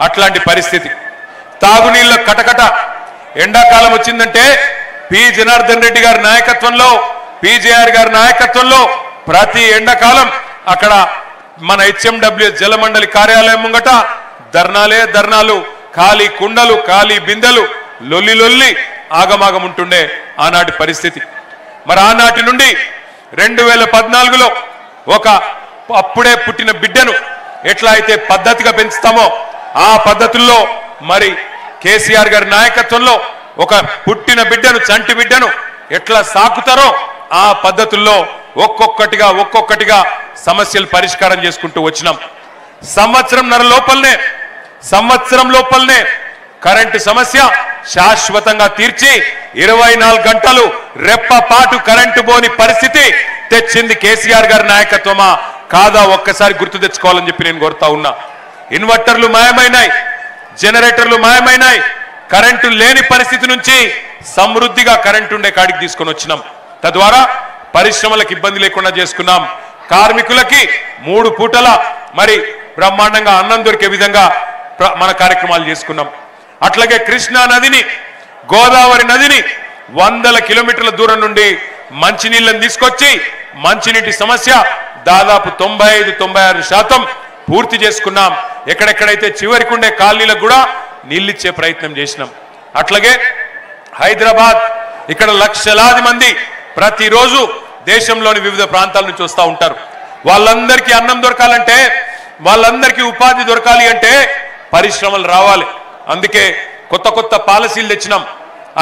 అట్లాంటి పరిస్థితి. తాగునీళ్ళ కటకట. ఎండాకాలం వచ్చిందంటే పి జనార్దన్ రెడ్డి గారి నాయకత్వంలో, పిజేఆర్ గారి నాయకత్వంలో ప్రతి ఎండాకాలం అక్కడ మన హెచ్ఎండబ్ల్యూఎస్ జలమండలి కార్యాలయం ముంగట ధర్నాలు, ఖాళీ కుండలు, ఖాళీ బిందెలు, లొల్లి ఆగమాగం ఉంటుండే ఆనాటి పరిస్థితి. మరి ఆనాటి నుండి 2014లో ఒక అప్పుడే పుట్టిన బిడ్డను ఎట్లా అయితే పద్ధతిగా పెంచుతామో ఆ పద్ధతుల్లో మరి కేసీఆర్ గారి నాయకత్వంలో ఒక పుట్టిన బిడ్డను, చంటి బిడ్డను ఎట్లా సాకుతారో ఆ పద్ధతుల్లో ఒక్కొక్కటిగా సమస్యలు పరిష్కారం చేసుకుంటూ వచ్చినాం. సంవత్సరం లోపలనే కరెంటు సమస్య శాశ్వతంగా తీర్చి 24 గంటలు రెప్పపాటు కరెంటు పోని పరిస్థితి తెచ్చింది కేసీఆర్ గారి నాయకత్వమా కాదా ఒక్కసారి గుర్తు తెచ్చుకోవాలని చెప్పి నేను కోరుతా ఉన్నా. ఇన్వర్టర్లు మాయమైనాయి, జనరేటర్లు మాయమైనాయి. కరెంటు లేని పరిస్థితి నుంచి సమృద్ధిగా కరెంటు ఉండే కాడికి తీసుకొని వచ్చినాం. తద్వారా పరిశ్రమలకు ఇబ్బంది లేకుండా చేసుకున్నాం. కార్మికులకి 3 పూటల మరి బ్రహ్మాండంగా అన్నం దొరికే విధంగా మన కార్యక్రమాలు చేసుకున్నాం. అట్లాగే కృష్ణా నదిని, గోదావరి నదిని 100 కిలోమీటర్ల దూరం నుండి మంచినీళ్ళని తీసుకొచ్చి మంచినీటి సమస్య దాదాపు 95-96% పూర్తి చేసుకున్నాం. ఎక్కడెక్కడైతే చివరికి ఉండే కాలనీలకు కూడా నీళ్ళిచ్చే ప్రయత్నం చేసినాం. అట్లాగే హైదరాబాద్, ఇక్కడ లక్షలాది మంది ప్రతిరోజు దేశంలోని వివిధ ప్రాంతాల నుంచి వస్తూ ఉంటారు. వాళ్ళందరికీ అన్నం దొరకాలంటే, వాళ్ళందరికీ ఉపాధి దొరకాలి అంటే పరిశ్రమలు రావాలి. అందుకే కొత్త పాలసీలు తెచ్చినాం.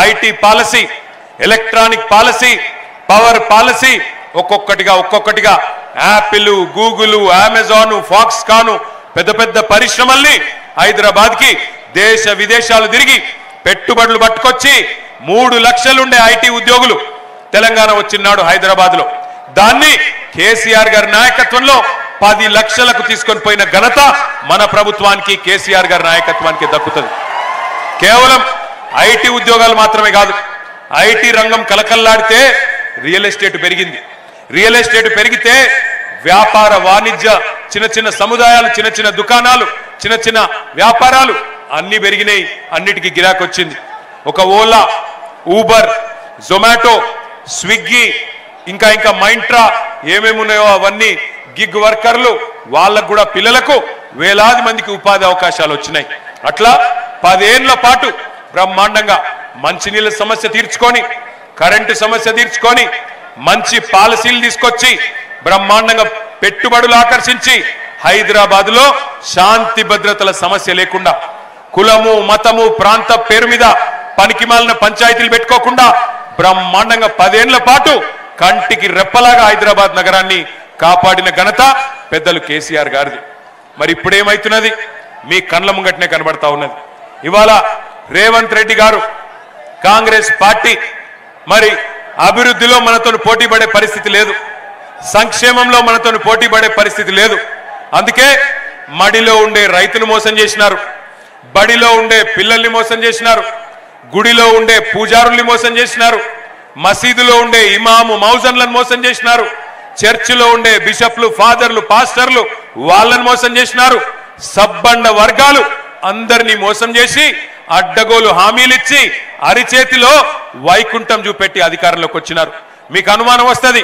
IT policy, electronic policy, power policy, ఒక్కొక్కటిగా యాపిల్, గూగుల్, అమెజాన్, ఫాక్స్కాన్ పెద్ద పరిశ్రమల్ని హైదరాబాద్కి దేశ విదేశాలు తిరిగి పెట్టుబడులు పట్టుకొచ్చి 3 లక్షలుండే ఐటీ ఉద్యోగులు తెలంగాణ వచ్చినాడు హైదరాబాద్లో. దాన్ని కేసీఆర్ గారి నాయకత్వంలో 10 లక్షలకు తీసుకొని పోయిన ఘనత మన ప్రభుత్వానికి, కేసీఆర్ గారి నాయకత్వానికి దక్కుతుంది. కేవలం ఐటీ ఉద్యోగాలు మాత్రమే కాదు, ఐటీ రంగం కలకల్లాడితే రియల్ ఎస్టేట్ పెరిగింది. రియల్ ఎస్టేట్ పెరిగితే వ్యాపార వాణిజ్య చిన్న సముదాయాలు, చిన్న దుకాణాలు, చిన్న వ్యాపారాలు అన్ని పెరిగినాయి. అన్నిటికీ గిరాకీ వచ్చింది. ఒక ఓలా, ఊబర్, జొమాటో, స్విగ్గీ, ఇంకా మైంట్రా ఏమేమి ఉన్నాయో అవన్నీ గిగ్ వర్కర్లు, వాళ్ళకు కూడా పిల్లలకు వేలాది మందికి ఉపాధి అవకాశాలు వచ్చినాయి. అట్లా 10 ఏళ్ల పాటు బ్రహ్మాండంగా మంచినీళ్ళ సమస్య తీర్చుకొని, కరెంటు సమస్య తీర్చుకొని, మంచి పాలసీలు తీసుకొచ్చి బ్రహ్మాండంగా పెట్టుబడులు ఆకర్షించి హైదరాబాద్లో శాంతి భద్రతల సమస్య లేకుండా, కులము, మతము, ప్రాంత పేరు మీద పనికిమాలిన పంచాయతీలు పెట్టుకోకుండా బ్రహ్మాండంగా 10 ఏళ్ల పాటు కంటికి రెప్పలాగా హైదరాబాద్ నగరాన్ని కాపాడిన ఘనత పెద్దలు కేసీఆర్ గారిది. మరి ఇప్పుడేమైతున్నది? మీ కళ్ళ ముంగటనే కనబడతా ఉన్నది. ఇవాళ రేవంత్ రెడ్డి గారు, కాంగ్రెస్ పార్టీ మరి అభివృద్ధిలో మనతో పోటీ పడే పరిస్థితి లేదు, సంక్షేమంలో మనతో పోటీ పడే పరిస్థితి లేదు. అందుకే మడిలో ఉండే రైతును మోసం చేసినారు, బడిలో ఉండే పిల్లల్ని మోసం చేసినారు, గుడిలో ఉండే పూజారుల్ని మోసం చేసినారు, మసీదులో ఉండే ఇమాము మౌజన్లను మోసం చేసినారు, చర్చిలో ఉండే బిషప్లు, ఫాదర్లు, పాస్టర్లు వాళ్ళని మోసం చేసినారు. సబ్బండ వర్గాలు అందరినీ మోసం చేసి అడ్డగోలు హామీలిచ్చి అరిచేతిలో వైకుంఠం చూపెట్టి అధికారంలోకి వచ్చినారు. మీకు అనుమానం వస్తుంది,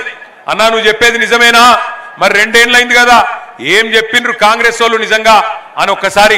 అన్నా నువ్వు చెప్పేది నిజమేనా? మరి 2 ఏళ్ళైంది కదా, ఏం చెప్పిండ్రు కాంగ్రెస్ వాళ్ళు నిజంగా అని ఒక్కసారి